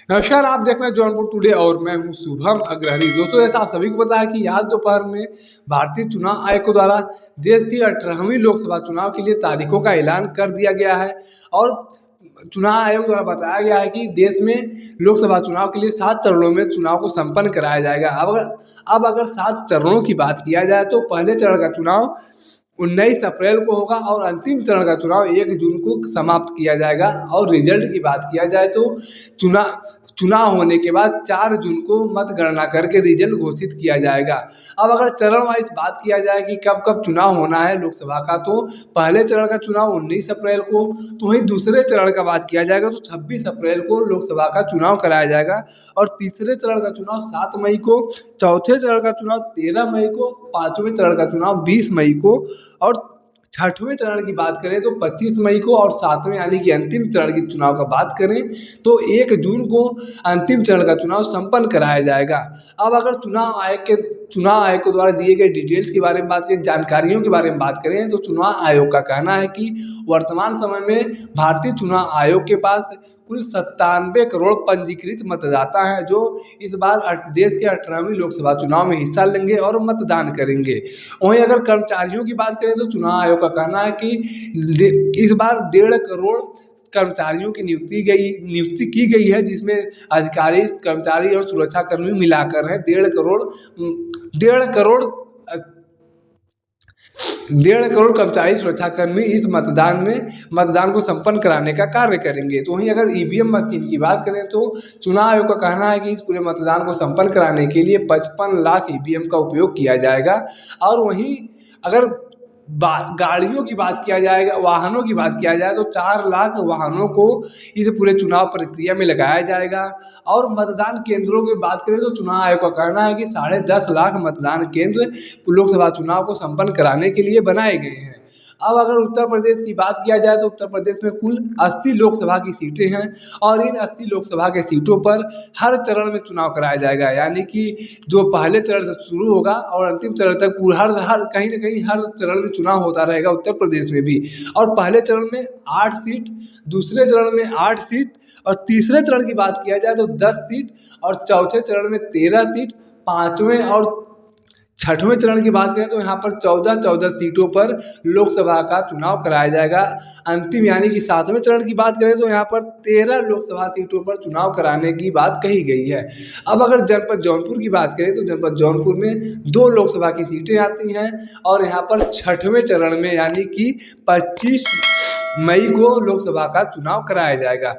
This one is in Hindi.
नमस्कार, आप देख रहे हैं जौनपुर टुडे और मैं हूं शुभम अग्रहरी। दोस्तों, जैसा आप सभी को पता है कि आज दोपहर में भारतीय चुनाव आयोग द्वारा देश की 18वीं लोकसभा चुनाव के लिए तारीखों का ऐलान कर दिया गया है। और चुनाव आयोग द्वारा बताया गया है कि देश में लोकसभा चुनाव के लिए 7 चरणों में चुनाव को संपन्न कराया जाएगा। अब अगर 7 चरणों की बात किया जाए तो पहले चरण का चुनाव 19 अप्रैल को होगा और अंतिम चरण का चुनाव 1 जून को समाप्त किया जाएगा। और रिजल्ट की बात किया जाए तो चुनाव चुनाव होने के बाद 4 जून को मतगणना करके रिजल्ट घोषित किया जाएगा। अब अगर चरण वाइज बात किया जाए कि कब कब चुनाव होना है लोकसभा का, तो पहले चरण का चुनाव 19 अप्रैल को, तो वहीं दूसरे चरण का बात किया जाएगा तो 26 अप्रैल को लोकसभा का चुनाव कराया जाएगा। और तीसरे चरण का चुनाव 7 मई को, चौथे चरण का चुनाव 13 मई को, पाँचवें चरण का चुनाव 20 मई को, और छठवें चरण की बात करें तो 25 मई को, और सातवें यानी कि अंतिम चरण की चुनाव का बात करें तो 1 जून को अंतिम चरण का चुनाव संपन्न कराया जाएगा। अब अगर चुनाव आयोग के द्वारा दिए गए डिटेल्स के बारे में बात करें, जानकारियों के बारे में बात करें, तो चुनाव आयोग का कहना है कि वर्तमान समय में भारतीय चुनाव आयोग के पास कुल 97 करोड़ पंजीकृत मतदाता हैं, जो इस बार देश के 18वीं लोकसभा चुनाव में हिस्सा लेंगे और मतदान करेंगे। वहीं अगर कर्मचारियों की बात करें तो चुनाव आयोग का कहना है कि इस बार 1.5 करोड़ कर्मचारियों की नियुक्ति की गई है, जिसमें अधिकारी, कर्मचारी और सुरक्षाकर्मी मिलाकर हैं 1.5 करोड़ कर्मचारी सुरक्षाकर्मी इस मतदान को संपन्न कराने का कार्य करेंगे। तो वहीं अगर ईवीएम मशीन की बात करें तो चुनाव आयोग का कहना है कि इस पूरे मतदान को संपन्न कराने के लिए 55 लाख ईवीएम का उपयोग किया जाएगा। और वहीं अगर गाड़ियों की बात किया जाएगा, वाहनों की बात किया जाए तो 4 लाख वाहनों को इस पूरे चुनाव प्रक्रिया में लगाया जाएगा। और मतदान केंद्रों की बात करें तो चुनाव आयोग का कहना है कि 10.5 लाख मतदान केंद्र लोकसभा चुनाव को संपन्न कराने के लिए बनाए गए हैं। अब अगर उत्तर प्रदेश की बात किया जाए तो उत्तर प्रदेश में कुल 80 लोकसभा की सीटें हैं, और इन 80 लोकसभा के सीटों पर हर चरण में चुनाव कराया जाएगा। यानी कि जो पहले चरण से शुरू होगा और अंतिम चरण तक हर कहीं ना कहीं हर चरण में चुनाव होता रहेगा उत्तर प्रदेश में भी। और पहले चरण में 8 सीट, दूसरे चरण में 8 सीट, और तीसरे चरण की बात किया जाए तो 10 सीट, और चौथे चरण में 13 सीट, पाँचवें और छठवें चरण की बात करें तो यहाँ पर 14 सीटों पर लोकसभा का चुनाव कराया जाएगा। अंतिम यानी कि 7वें चरण की बात करें तो यहाँ पर 13 लोकसभा सीटों पर चुनाव कराने की बात कही गई है। अब अगर जनपद जौनपुर की बात करें तो जनपद जौनपुर में 2 लोकसभा की सीटें आती हैं, और यहाँ पर छठवें चरण में यानी कि 25 मई को लोकसभा का चुनाव कराया जाएगा।